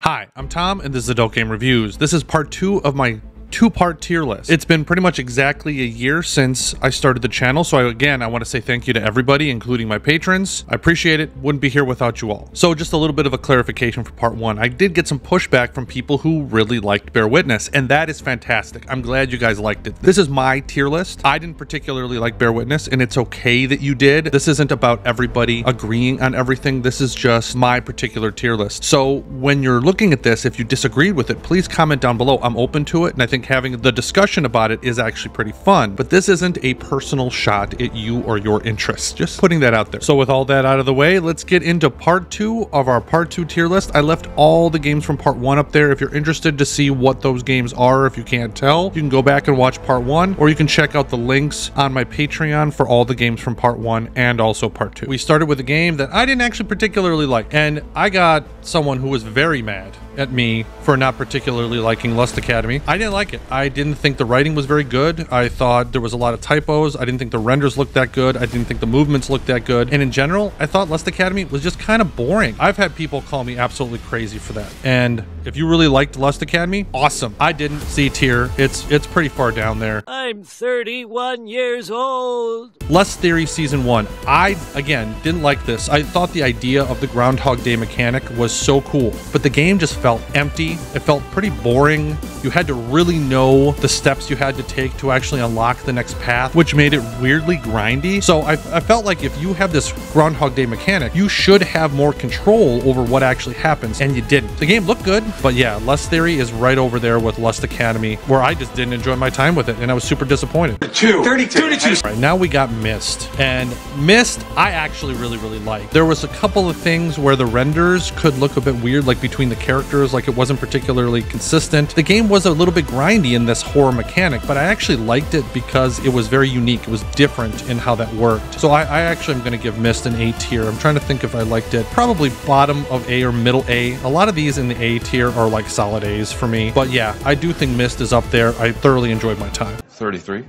Hi, I'm Tom, and this is Adult Game Reviews. This is part 2 of my two-part tier list. It's been pretty much exactly a year since I started the channel, so again, I want to say thank you to everybody, including my patrons. I appreciate it. Wouldn't be here without you all. So just a little bit of a clarification for part 1. I did get some pushback from people who really liked Bear Witness, and that is fantastic. I'm glad you guys liked it. This is my tier list. I didn't particularly like Bear Witness, and it's okay that you did. This isn't about everybody agreeing on everything. This is just my particular tier list. So when you're looking at this, if you disagreed with it, please comment down below. I'm open to it, and I think having the discussion about it is actually pretty fun, but this isn't a personal shot at you or your interests. Just putting that out there. So with all that out of the way, let's get into part 2 of our part 2 tier list. I left all the games from part 1 up there. If you're interested to see what those games are, if you can't tell, you can go back and watch part 1, or you can check out the links on my Patreon for all the games from part 1 and also part 2. We started with a game that I didn't actually particularly like, and I got someone who was very mad at me for not particularly liking Lust Academy. I didn't like it. I didn't think the writing was very good. I thought there was a lot of typos. I didn't think the renders looked that good. I didn't think the movements looked that good. And in general, I thought Lust Academy was just kind of boring. I've had people call me absolutely crazy for that. And if you really liked Lust Academy, awesome. I didn't. C tier. It's pretty far down there. I'm 31 years old. Lust Theory Season 1. I, again, didn't like this. I thought the idea of the Groundhog Day mechanic was so cool, but the game just felt empty. It felt pretty boring. You had to really know the steps you had to take to actually unlock the next path, which made it weirdly grindy. So I felt like if you have this Groundhog Day mechanic, you should have more control over what actually happens, and you didn't. The game looked good, but yeah, Lust Theory is right over there with Lust Academy, where I just didn't enjoy my time with it, and I was super disappointed. 32. All right, now we got Myst, and Myst I actually really liked. There was a couple of things where the renders could look a bit weird, like between the characters, like it wasn't particularly consistent. The game was a little bit grindy in this horror mechanic, but I actually liked it because it was very unique. It was different in how that worked. So I actually am going to give Myst an A tier. I'm trying to think if I liked it. Probably bottom of A or middle A. A lot of these in the A tier are like solid A's for me. But yeah, I do think Myst is up there. I thoroughly enjoyed my time. 33.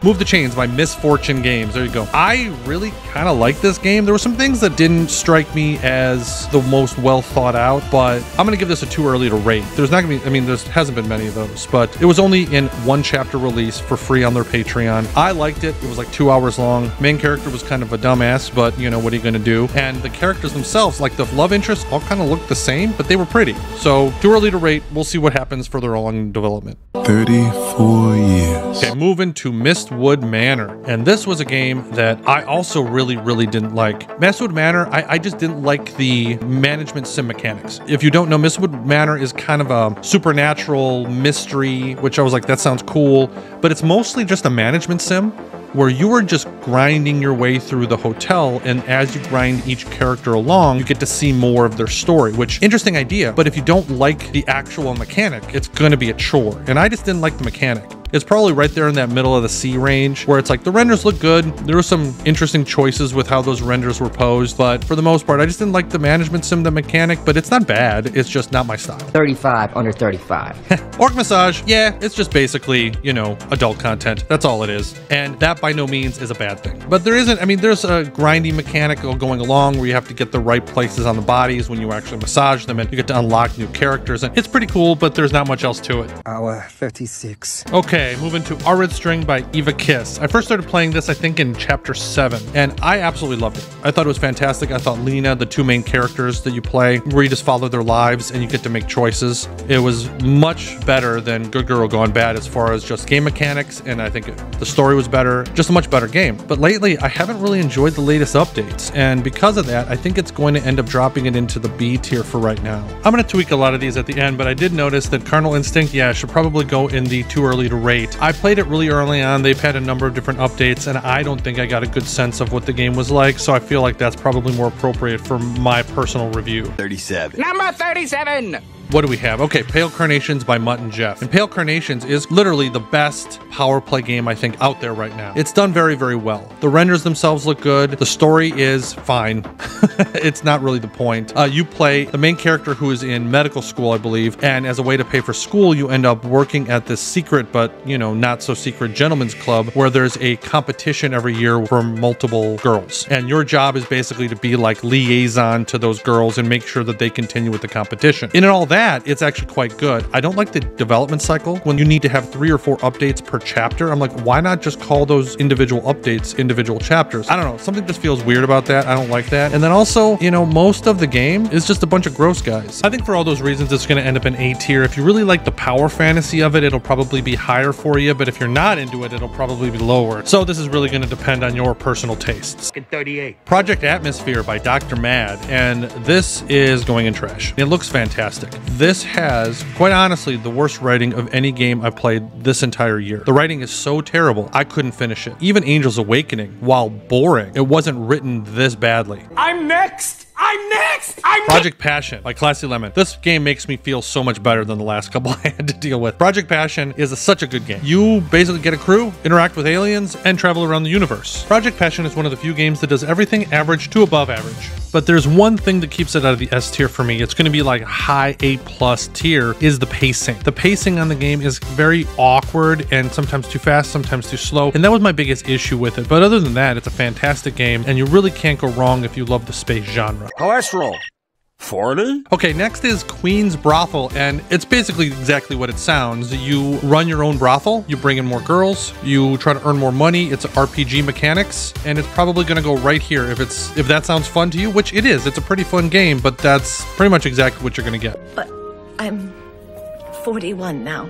Move the Chains by Misfortune Games. There you go. I really kind of like this game. There were some things that didn't strike me as the most well thought out, but I'm going to give this a too early to rate. There's not going to be, I mean, there hasn't been many of those, but it was only in one chapter release for free on their Patreon. I liked it. It was like 2 hours long. Main character was kind of a dumbass, but you know, what are you going to do? And the characters themselves, like the love interests, all kind of looked the same, but they were pretty. So too early to rate. We'll see what happens further along in development. 34 years. Okay, moving to Mistwood Manor. And this was a game that I also really didn't like. Mistwood Manor, I just didn't like the management sim mechanics. If you don't know, Mistwood Manor is kind of a supernatural mystery, which I was like, that sounds cool, but it's mostly just a management sim where you are just grinding your way through the hotel, and as you grind each character along, you get to see more of their story, which, interesting idea, but if you don't like the actual mechanic, it's going to be a chore, and I just didn't like the mechanic. It's probably right there in that middle of the C range, where it's like the renders look good. There were some interesting choices with how those renders were posed, but for the most part, I just didn't like the management sim, the mechanic, but it's not bad. It's just not my style. 35 under 35. Orc Massage, yeah, it's just basically, you know, adult content. That's all it is. And that by no means is a bad thing. But there isn't, I mean, there's a grindy mechanic going along where you have to get the right places on the bodies when you actually massage them, and you get to unlock new characters, and it's pretty cool, but there's not much else to it. Hour 56. Okay, moving to Arid String by Eva Kiss. I first started playing this, I think, in chapter 7, and I absolutely loved it. I thought it was fantastic. I thought Lena, the two main characters that you play, where you just follow their lives and you get to make choices, it was much better than Good Girl Gone Bad as far as just game mechanics, and I think the story was better, just a much better game. But lately, I haven't really enjoyed the latest updates, and because of that, I think it's going to end up dropping it into the B tier for right now. I'm going to tweak a lot of these at the end, but I did notice that Carnal Instinct, yeah, should probably go in the too early to rate. I played it really early on. They've had a number of different updates, and I don't think I got a good sense of what the game was like, so I feel like that's probably more appropriate for my personal review. 37. Number 37. What do we have? Okay, Pale Carnations by Mutt and Jeff. And Pale Carnations is literally the best power play game I think out there right now. It's done very well. The renders themselves look good. The story is fine. It's not really the point. You play the main character who is in medical school, I believe, and as a way to pay for school, you end up working at this secret, but you know, not so secret gentleman's club where there's a competition every year for multiple girls. And your job is basically to be like liaison to those girls and make sure that they continue with the competition. In all that, that, it's actually quite good. I don't like the development cycle when you need to have 3 or 4 updates per chapter. I'm like, why not just call those individual updates individual chapters? I don't know, something just feels weird about that. I don't like that. And then also, you know, most of the game is just a bunch of gross guys. I think for all those reasons, it's going to end up in A tier. If you really like the power fantasy of it, it'll probably be higher for you, but if you're not into it, it'll probably be lower. So this is really going to depend on your personal tastes. 38. Project Atmosphere by Dr. Mad, and this is going in trash. It looks fantastic. This has, quite honestly, the worst writing of any game I've played this entire year. The writing is so terrible, I couldn't finish it. Even Angel's Awakening, while boring, it wasn't written this badly. I'm next! I'm next! Project Passion by Classy Lemon. This game makes me feel so much better than the last couple I had to deal with. Project Passion is such a good game. You basically get a crew, interact with aliens, and travel around the universe. Project Passion is one of the few games that does everything average to above average. But there's one thing that keeps it out of the S tier for me. It's going to be like high A+ tier, is the pacing. The pacing on the game is very awkward and sometimes too fast, sometimes too slow. And that was my biggest issue with it. But other than that, it's a fantastic game, and you really can't go wrong if you love the space genre. Cholesterol. 40? Okay, next is Queen's Brothel, and it's basically exactly what it sounds. You run your own brothel, you bring in more girls, you try to earn more money. It's RPG mechanics, and it's probably going to go right here if that sounds fun to you, which it is. It's a pretty fun game, but that's pretty much exactly what you're going to get. But I'm 41 now.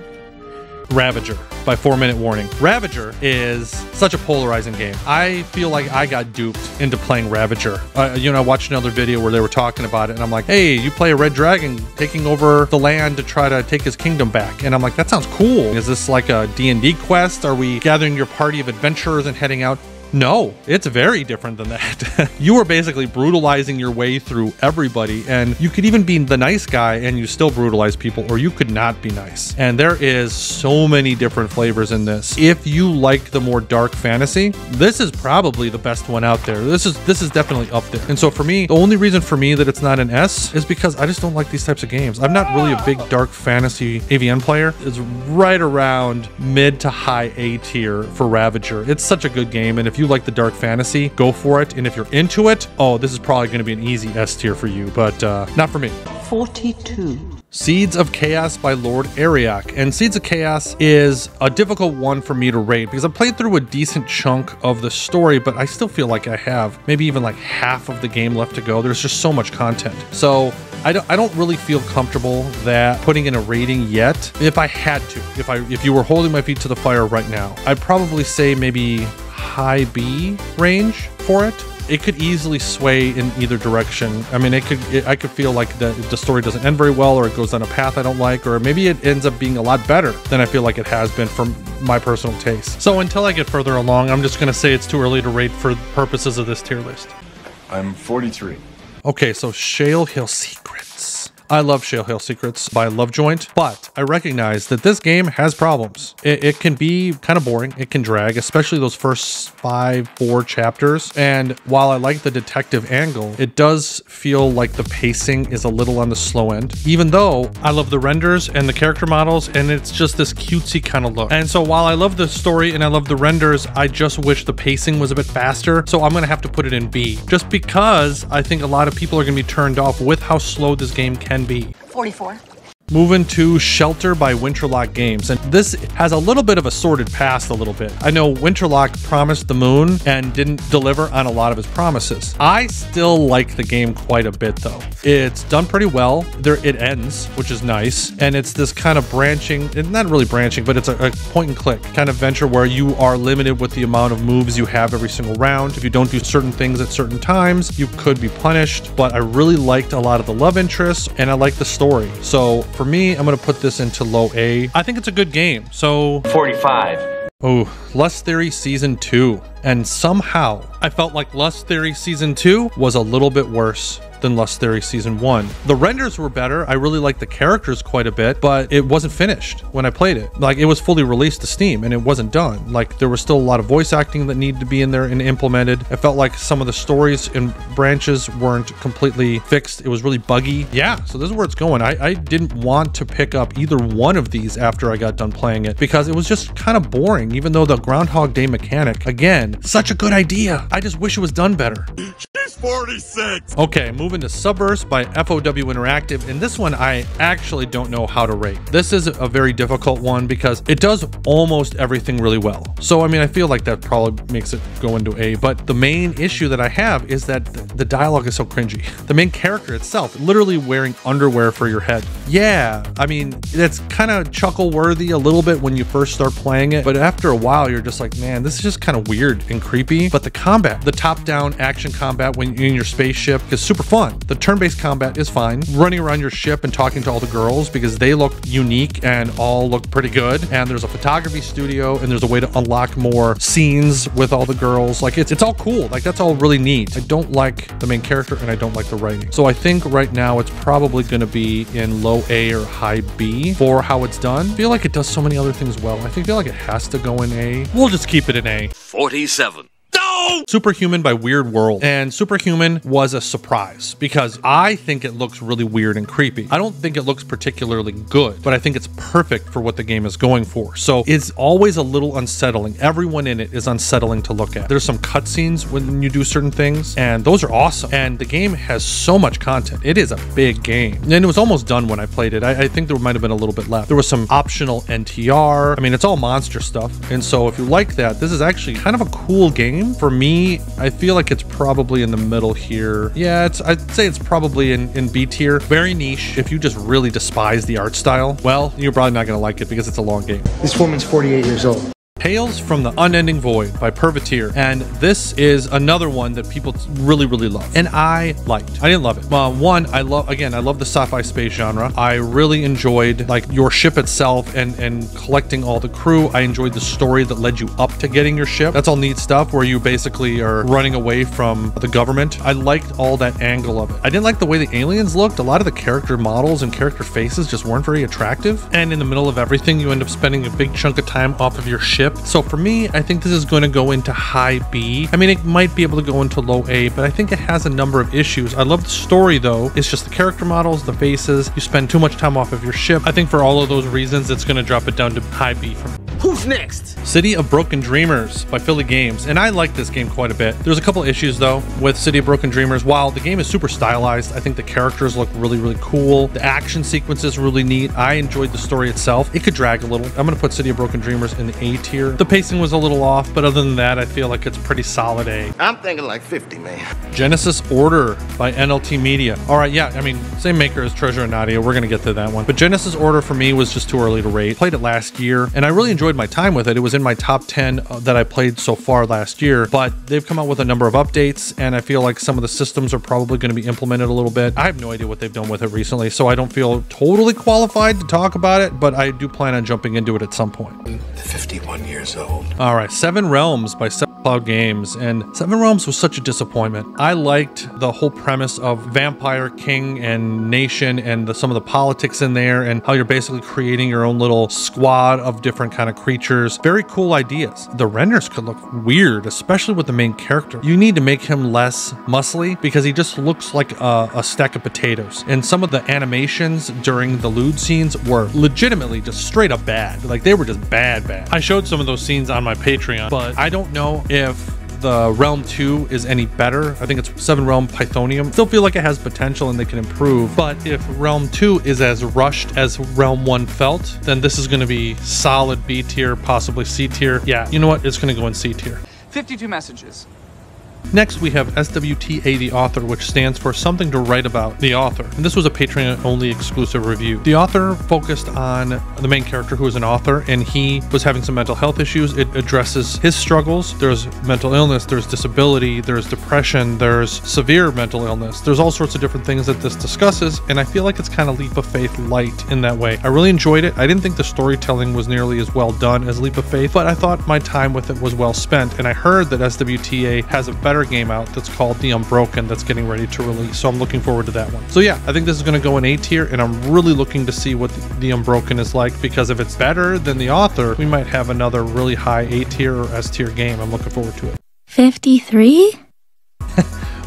Ravager by 4 Minute Warning. Ravager is such a polarizing game. I feel like I got duped into playing Ravager. You know, I watched another video where they were talking about it, and I'm like, hey, you play a red dragon taking over the land to try to take his kingdom back. And I'm like, that sounds cool. Is this like a D&D quest? Are we gathering your party of adventurers and heading out? No, it's very different than that. You are basically brutalizing your way through everybody, and you could even be the nice guy and you still brutalize people, or you could not be nice. And there is so many different flavors in this. If you like the more dark fantasy, this is probably the best one out there. This is definitely up there. And so for me, the only reason for me that it's not an S is because I just don't like these types of games. I'm not really a big dark fantasy AVN player. It's right around mid to high A tier for Ravager. It's such a good game, and if you like the dark fantasy, go for it. And if you're into it, oh, this is probably going to be an easy S tier for you, but not for me. 42. Seeds of Chaos by Lord Ariok. And Seeds of Chaos is a difficult one for me to rate because I played through a decent chunk of the story, but I still feel like I have maybe even like half of the game left to go. There's just so much content. So I don't really feel comfortable that putting in a rating yet. If I had to, if you were holding my feet to the fire right now, I'd probably say maybe high B range for it. It could easily sway in either direction. I mean, I could feel like the story doesn't end very well, or it goes down a path I don't like, or maybe it ends up being a lot better than I feel like it has been from my personal taste. So until I get further along, I'm just going to say it's too early to rate for purposes of this tier list. I'm 43. Okay, so Shale Hill Secrets. I love Shale Hill Secrets by Lovejoint, but I recognize that this game has problems. It can be kind of boring. It can drag, especially those first 4 chapters. And while I like the detective angle, it does feel like the pacing is a little on the slow end, even though I love the renders and the character models, and it's just this cutesy kind of look. And so while I love the story and I love the renders, I just wish the pacing was a bit faster. So I'm going to have to put it in B, just because I think a lot of people are going to be turned off with how slow this game can be. 44. Moving to Shelter by Winterlock Games, and this has a little bit of a sordid past a little bit. I know Winterlock promised the moon and didn't deliver on a lot of his promises. I still like the game quite a bit though. It's done pretty well. It ends, which is nice, and it's this kind of branching, not really branching, but it's a point and click kind of venture where you are limited with the amount of moves you have every single round. If you don't do certain things at certain times, you could be punished, but I really liked a lot of the love interests, and I like the story. So for me, I'm going to put this into low A. I think it's a good game. So 45. Oh, Lust Theory Season 2. And somehow I felt like Lust Theory Season 2 was a little bit worse than Lust Theory Season 1. The renders were better. I really liked the characters quite a bit, but it wasn't finished when I played it. Like, it was fully released to Steam and it wasn't done. Like, there was still a lot of voice acting that needed to be in there and implemented. I felt like some of the stories and branches weren't completely fixed. It was really buggy. Yeah, so this is where it's going. I didn't want to pick up either one of these after I got done playing it because it was just kind of boring, even though the Groundhog Day mechanic, again, such a good idea. I just wish it was done better. Where's 46? Okay, moving to Suburbs by FOW Interactive, and this one I actually don't know how to rate. This is a very difficult one because it does almost everything really well. So, I mean, I feel like that probably makes it go into A, but the main issue that I have is that the dialogue is so cringy. The main character itself, literally wearing underwear for your head. Yeah, I mean, it's kind of chuckle-worthy a little bit when you first start playing it, but after a while, you're just like, man, this is just kind of weird and creepy. But the combat, the top-down action combat when you're in your spaceship is super fun. The turn-based combat is fine. Running around your ship and talking to all the girls because they look unique and all look pretty good. And there's a photography studio and there's a way to unlock more scenes with all the girls. Like it's all cool. Like that's all really neat. I don't like the main character and I don't like the writing. So I think right now it's probably going to be in low A or high B for how it's done. I feel like it does so many other things well. I feel like it has to go in A. We'll just keep it in A. 47. Superhuman by Weird World. And Superhuman was a surprise because I think it looks really weird and creepy. I don't think it looks particularly good, but I think it's perfect for what the game is going for. So it's always a little unsettling. Everyone in it is unsettling to look at. There's some cutscenes when you do certain things, and those are awesome. And the game has so much content. It is a big game. And it was almost done when I played it. I think there might have been a little bit left. There was some optional NTR. I mean, it's all monster stuff. And so if you like that, this is actually kind of a cool game. For me, I feel like it's probably in the middle here. Yeah, I'd say it's probably in B tier. Very niche. If you just really despise the art style, well, you're probably not going to like it because it's a long game. This woman's 48 years old. Tales from the Unending Void by Pervertier, and this is another one that people really love, and I liked. I didn't love it. One, I love the sci-fi space genre. I really enjoyed like your ship itself and collecting all the crew. I enjoyed the story that led you up to getting your ship. That's all neat stuff where you basically are running away from the government. I liked all that angle of it. I didn't like the way the aliens looked. A lot of the character models and character faces just weren't very attractive, and in the middle of everything, you end up spending a big chunk of time off of your ship. So for me, I think this is going to go into high B. I mean, it might be able to go into low A, but I think it has a number of issues. I love the story though. It's just the character models, the faces. You spend too much time off of your ship. I think for all of those reasons, it's going to drop it down to high B for me. Who's next? City of Broken Dreamers by Philly Games, and I like this game quite a bit. There's a couple issues though with City of Broken Dreamers. While the game is super stylized, I think the characters look really cool. The action sequence is really neat. I enjoyed the story itself. It could drag a little. I'm going to put City of Broken Dreamers in the A tier. The pacing was a little off, but other than that, I feel like it's pretty solid A. I'm thinking like 50, man. Genesis Order by NLT Media. All right, yeah, I mean, same maker as Treasure and Nadia. We're going to get to that one. But Genesis Order for me was just too early to rate. Played it last year, and I really enjoyed my time with it. It was in my top 10 that I played so far last year, but they've come out with a number of updates, and I feel like some of the systems are probably going to be implemented a little bit. I have no idea what they've done with it recently, so I don't feel totally qualified to talk about it, but I do plan on jumping into it at some point. 51 years old. All right, Seven Realms by Cloud Games, and Seven Realms was such a disappointment. I liked the whole premise of Vampire King and Nation and some of the politics in there and how you're basically creating your own little squad of different kind of creatures. Very cool ideas. The renders could look weird, especially with the main character. You need to make him less muscly because he just looks like a stack of potatoes. And some of the animations during the lewd scenes were legitimately just straight up bad. Like they were just bad. I showed some of those scenes on my Patreon, but I don't know if the Realm 2 is any better. I think it's 7 Realm Pythonium. Still feel like it has potential and they can improve, but if Realm 2 is as rushed as Realm 1 felt, then this is going to be solid B tier, possibly C tier. Yeah, you know what? It's going to go in C tier. 52 messages. Next, we have SWTA The Author, which stands for Something to Write About the Author. And this was a Patreon-only exclusive review. The author focused on the main character who is an author, and he was having some mental health issues. It addresses his struggles. There's mental illness, there's disability, there's depression, there's severe mental illness. There's all sorts of different things that this discusses, and I feel like it's kind of Leap of Faith light in that way. I really enjoyed it. I didn't think the storytelling was nearly as well done as Leap of Faith, but I thought my time with it was well spent, and I heard that SWTA has a better game out that's called The Unbroken that's getting ready to release, so I'm looking forward to that one. So yeah, I think this is going to go in A tier, and I'm really looking to see what the Unbroken is like, because if it's better than the author, we might have another really high A tier or S tier game. I'm looking forward to it. 53?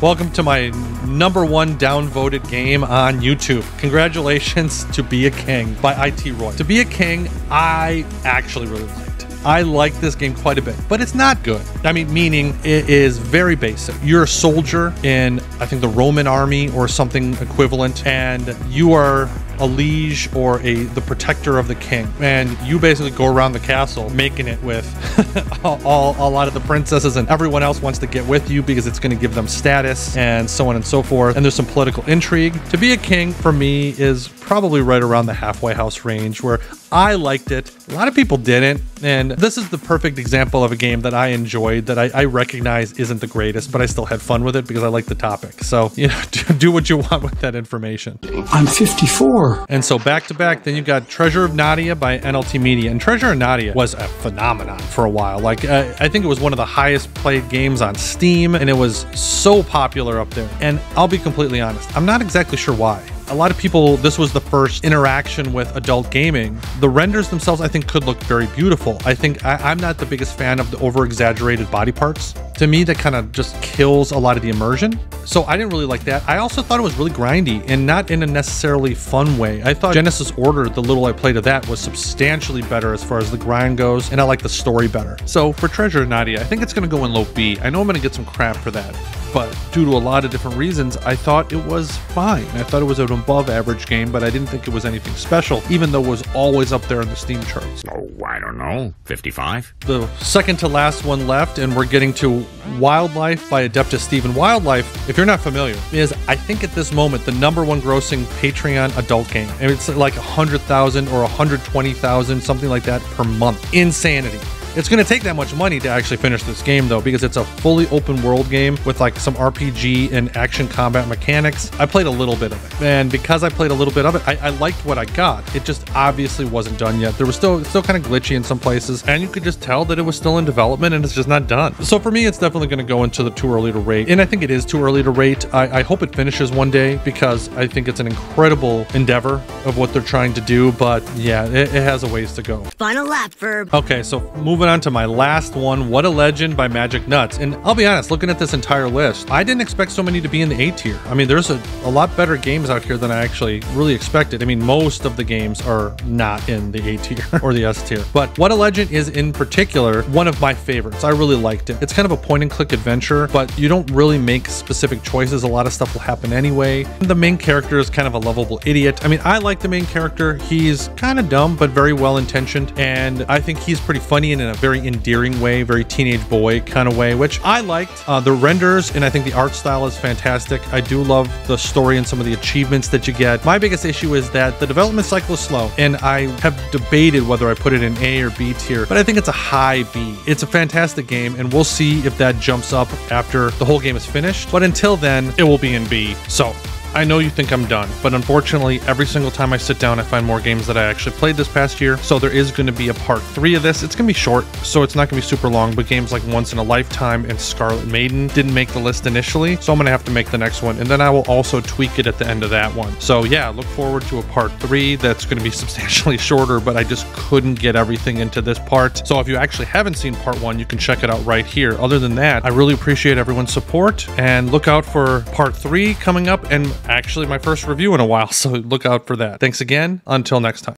Welcome to my #1 downvoted game on YouTube. Congratulations to Be a King by IT Roy. To Be a King, I actually really liked. I like this game quite a bit, but it's not good. I mean, meaning it is very basic. You're a soldier in, I think, the Roman army or something equivalent, and you are a liege or the protector of the king, and you basically go around the castle making it with a lot of the princesses, and everyone else wants to get with you because it's going to give them status and so on and so forth. And there's some political intrigue. To be a king for me is probably right around the halfway house range, where I liked it. A lot of people didn't, and this is the perfect example of a game that I enjoyed, that I recognize isn't the greatest, but I still had fun with it because I like the topic. So, you know, do what you want with that information. I'm 54. And so back to back, then you got Treasure of Nadia by NLT Media. And Treasure of Nadia was a phenomenon for a while. Like, I think it was one of the highest played games on Steam, and it was so popular up there. And I'll be completely honest, I'm not exactly sure why. A lot of people, this was the first interaction with adult gaming. The renders themselves, I think, could look very beautiful. I think I'm not the biggest fan of the over-exaggerated body parts. To me, that kind of just kills a lot of the immersion. So I didn't really like that. I also thought it was really grindy and not in a necessarily fun way. I thought Genesis Order, the little I played of that, was substantially better as far as the grind goes, and I like the story better. So for Treasure of Nadia, I think it's going to go in low B. I know I'm going to get some crap for that, but due to a lot of different reasons, I thought it was fine. I thought it was an above average game, but I didn't think it was anything special, even though it was always up there in the Steam charts. Oh, I don't know. 55? The second to last one left, and we're getting to Wildlife by Adeptus Steven. Wildlife, if you're not familiar, is, I think at this moment, the #1 grossing Patreon adult game. And it's like 100,000 or 120,000, something like that per month. Insanity. It's going to take that much money to actually finish this game, though, because it's a fully open world game with like some RPG and action combat mechanics. I played a little bit of it, and because I played a little bit of it, I liked what I got. It just obviously wasn't done yet. There was still kind of glitchy in some places, and you could just tell that it was still in development and it's just not done. So for me, it's definitely going to go into the too early to rate, and I think it is too early to rate. I hope it finishes one day because I think it's an incredible endeavor of what they're trying to do, but yeah, it has a ways to go. Final lap, Verb. Okay, so moving on to my last one, What a Legend by Magic Nuts. And I'll be honest, looking at this entire list, I didn't expect so many to be in the A tier. I mean, there's a lot better games out here than I actually really expected. I mean, most of the games are not in the A tier or the S tier. But What a Legend is in particular one of my favorites. I really liked it. It's kind of a point and click adventure, but you don't really make specific choices. A lot of stuff will happen anyway. The main character is kind of a lovable idiot. I mean, I like the main character. He's kind of dumb, but very well intentioned. And I think he's pretty funny and in a very endearing way, very teenage boy kind of way, which I liked. The renders and I think the art style is fantastic. I do love the story and some of the achievements that you get. My biggest issue is that the development cycle is slow, and I have debated whether I put it in A or B tier, but I think it's a high B. It's a fantastic game, and we'll see if that jumps up after the whole game is finished, but until then, it will be in B. So I know you think I'm done, but unfortunately, every single time I sit down, I find more games that I actually played this past year. So there is going to be a part 3 of this. It's going to be short, so it's not going to be super long, but games like Once in a Lifetime and Scarlet Maiden didn't make the list initially, so I'm going to have to make the next one, and then I will also tweak it at the end of that one. So yeah, look forward to a part 3 that's going to be substantially shorter, but I just couldn't get everything into this part. So if you actually haven't seen part 1, you can check it out right here. Other than that, I really appreciate everyone's support, and look out for part 3 coming up, and actually my first review in a while, so look out for that. Thanks again. Until next time.